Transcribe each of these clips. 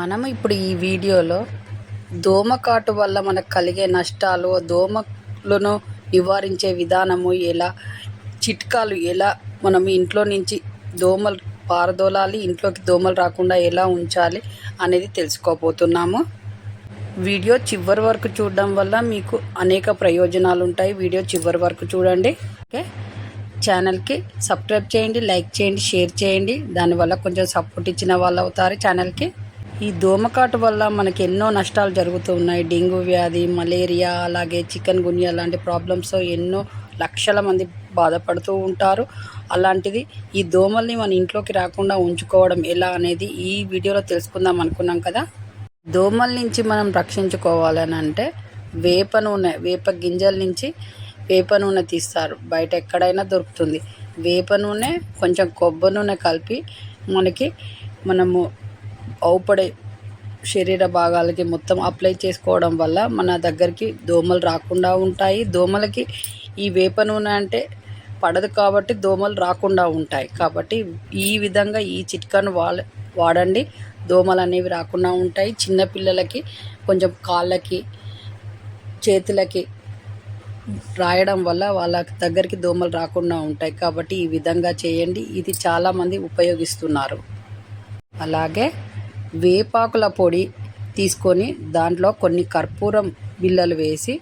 మనం ఇప్పుడు ఈ వీడియోలో దోమకాటు వల్ల మనకు కలిగే నష్టాలు, దోమలను నివారించే విధానము ఎలా, చిట్కాలు ఎలా మనం ఇంట్లో నుంచి దోమలు పారదోలాలి, ఇంట్లోకి దోమలు రాకుండా ఎలా ఉంచాలి అనేది తెలుసుకోబోతున్నాము. వీడియో చివరి వరకు చూడడం వల్ల మీకు అనేక ప్రయోజనాలు ఉంటాయి. వీడియో చివరి వరకు చూడండి. ఓకే, ఛానల్కి సబ్స్క్రైబ్ చేయండి, లైక్ చేయండి, షేర్ చేయండి. దానివల్ల కొంచెం సపోర్ట్ ఇచ్చిన వాళ్ళు అవుతారు ఛానల్కి. ఈ దోమకాటు వల్ల మనకి ఎన్నో నష్టాలు జరుగుతూ ఉన్నాయి. డెంగ్యూ వ్యాధి, మలేరియా, అలాగే చికెన్ గున్యా లాంటి ప్రాబ్లమ్స్ ఎన్నో లక్షల మంది బాధపడుతూ ఉంటారు. అలాంటిది ఈ దోమల్ని మన ఇంట్లోకి రాకుండా ఉంచుకోవడం ఎలా అనేది ఈ వీడియోలో తెలుసుకుందాం అనుకున్నాం కదా. దోమల నుంచి మనం రక్షించుకోవాలని అంటే వేప నూనె, వేప గింజల నుంచి వేప నూనె తీస్తారు, బయట ఎక్కడైనా దొరుకుతుంది. వేప నూనె కొంచెం కొబ్బరి నూనె కలిపి మనము అవుపడే శరీర భాగాలకి మొత్తం అప్లై చేసుకోవడం వల్ల మన దగ్గరికి దోమలు రాకుండా ఉంటాయి. దోమలకి ఈ వేప నూనె అంటే పడదు కాబట్టి దోమలు రాకుండా ఉంటాయి. కాబట్టి ఈ విధంగా ఈ చిట్కాను వాడండి, దోమలు అనేవి రాకుండా ఉంటాయి. చిన్నపిల్లలకి కొంచెం కాళ్ళకి, చేతులకి రాయడం వల్ల వాళ్ళ దగ్గరికి దోమలు రాకుండా ఉంటాయి. కాబట్టి ఈ విధంగా చేయండి. ఇది చాలామంది ఉపయోగిస్తున్నారు. అలాగే వేపాకుల పొడి తీసుకొని దాంట్లో కొన్ని కర్పూరం బిళ్ళలు వేసి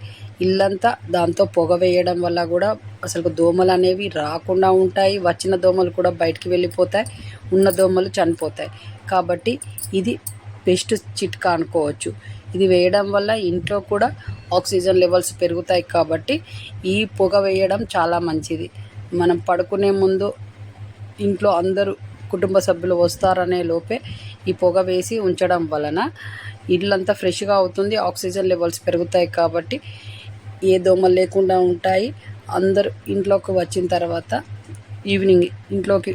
ఇల్లంతా దాంతో పొగ వేయడం వల్ల కూడా అసలు దోమలు అనేవి రాకుండా ఉంటాయి. వచ్చిన దోమలు కూడా బయటికి వెళ్ళిపోతాయి, ఉన్న దోమలు చనిపోతాయి. కాబట్టి ఇది బెస్ట్ చిట్కా అనుకోవచ్చు. ఇది వేయడం వల్ల ఇంట్లో కూడా ఆక్సిజన్ లెవెల్స్ పెరుగుతాయి. కాబట్టి ఈ పొగ వేయడం చాలా మంచిది. మనం పడుకునే ముందు ఇంట్లో అందరూ కుటుంబ సభ్యులు వస్తారనే లోపే ఈ పొగ వేసి ఉంచడం వలన ఇల్లంతా ఫ్రెష్గా అవుతుంది, ఆక్సిజన్ లెవెల్స్ పెరుగుతాయి. కాబట్టి ఏ దోమలు లేకుండా ఉంటాయి. అందరూ ఇంట్లోకి వచ్చిన తర్వాత, ఈవినింగ్ ఇంట్లోకి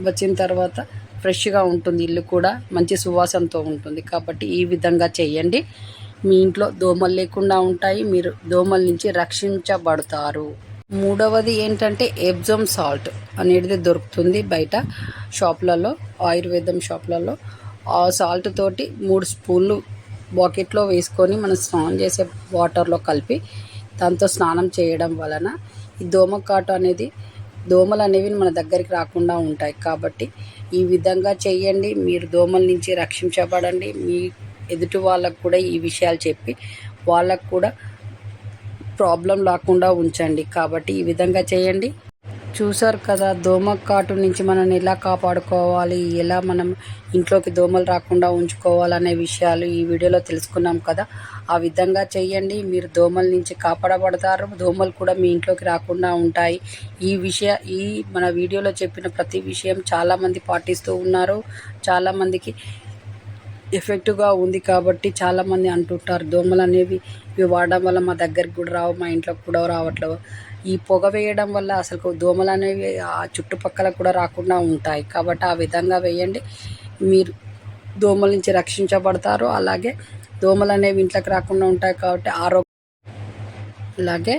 వచ్చిన తర్వాత ఫ్రెష్గా ఉంటుంది, ఇల్లు కూడా మంచి సువాసనతో ఉంటుంది. కాబట్టి ఈ విధంగా చేయండి, మీ ఇంట్లో దోమలు లేకుండా ఉంటాయి, మీరు దోమల నుంచి రక్షించబడతారు. మూడవది ఏంటంటే ఎప్సమ్ సాల్ట్ అనేది దొరుకుతుంది బయట షాప్లలో, ఆయుర్వేదం షాప్లలో. ఆ సాల్ట్ తోటి 3 స్పూన్లు బాకెట్లో వేసుకొని మనం స్నానం చేసే వాటర్లో కలిపి దాంతో స్నానం చేయడం వలన ఈ దోమకాటు అనేది, దోమలు అనేవి మన దగ్గరికి రాకుండా ఉంటాయి. కాబట్టి ఈ విధంగా చేయండి, మీరు దోమల నుంచి రక్షించబడండి. మీ ఎదుటి వాళ్ళకు కూడా ఈ విషయాలు చెప్పి వాళ్ళకు కూడా ప్రాబ్లం రాకుండా ఉంచండి. కాబట్టి ఈ విధంగా చేయండి. చూసారు కదా, దోమకాటు నుంచి మనల్ని ఎలా కాపాడుకోవాలి, ఎలా మనం ఇంట్లోకి దోమలు రాకుండా ఉంచుకోవాలనే విషయాలు ఈ వీడియోలో తెలుసుకున్నాం కదా. ఆ విధంగా చేయండి, మీరు దోమల నుంచి కాపాడబడతారు, దోమలు కూడా మీ ఇంట్లోకి రాకుండా ఉంటాయి. ఈ మన వీడియోలో చెప్పిన ప్రతి విషయం చాలామంది పాటిస్తూ ఉన్నారు, చాలామందికి ఎఫెక్టివ్గా ఉంది. కాబట్టి చాలామంది అంటుంటారు దోమలు అనేవి ఇవి వాడడం వల్ల మా దగ్గరికి కూడా రావు, మా ఇంట్లోకి కూడా రావట్లేవు. ఈ పొగ వేయడం వల్ల అసలు దోమలు అనేవి ఆ చుట్టుపక్కల కూడా రాకుండా ఉంటాయి. కాబట్టి ఆ విధంగా వేయండి, మీరు దోమల నుంచి రక్షించబడతారు. అలాగే దోమలు అనేవి ఇంట్లోకి రాకుండా ఉంటాయి. కాబట్టి అలాగే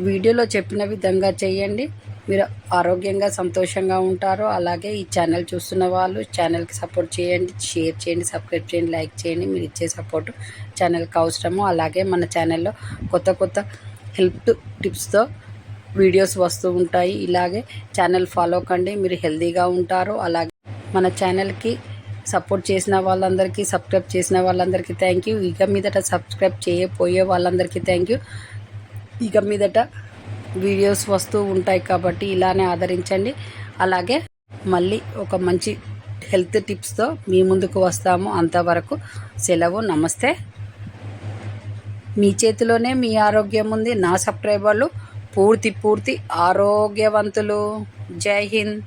వీడియోలో చెప్పిన విధంగా చేయండి, మీరు ఆరోగ్యంగా సంతోషంగా ఉంటారు. అలాగే ఈ ఛానల్ చూస్తున్న వాళ్ళు ఛానల్కి సపోర్ట్ చేయండి, షేర్ చేయండి, సబ్స్క్రైబ్ చేయండి, లైక్ చేయండి. మీరు ఇచ్చే సపోర్టు ఛానల్కి అవసరము. అలాగే మన ఛానల్లో కొత్త హెల్త్ టిప్స్తో వీడియోస్ వస్తూ ఉంటాయి. ఇలాగే ఛానల్ ఫాలో కండి, మీరు హెల్తీగా ఉంటారు. అలాగే మన ఛానల్కి సపోర్ట్ చేసిన వాళ్ళందరికీ, సబ్స్క్రైబ్ చేసిన వాళ్ళందరికీ థ్యాంక్ యూ. ఇక మీదట సబ్స్క్రైబ్ చేయపోయే వాళ్ళందరికీ థ్యాంక్ యూ. ఇక మీదట వీడియోస్ వస్తూ ఉంటాయి కాబట్టి ఇలానే ఆదరించండి. అలాగే మళ్ళీ ఒక మంచి హెల్త్ టిప్స్తో మీ ముందుకు వస్తాము. అంతవరకు సెలవు, నమస్తే. మీ చేతిలోనే మీ ఆరోగ్యం ఉంది. నా సబ్స్క్రైబర్లు పూర్తి ఆరోగ్యవంతులు. జై హింద్.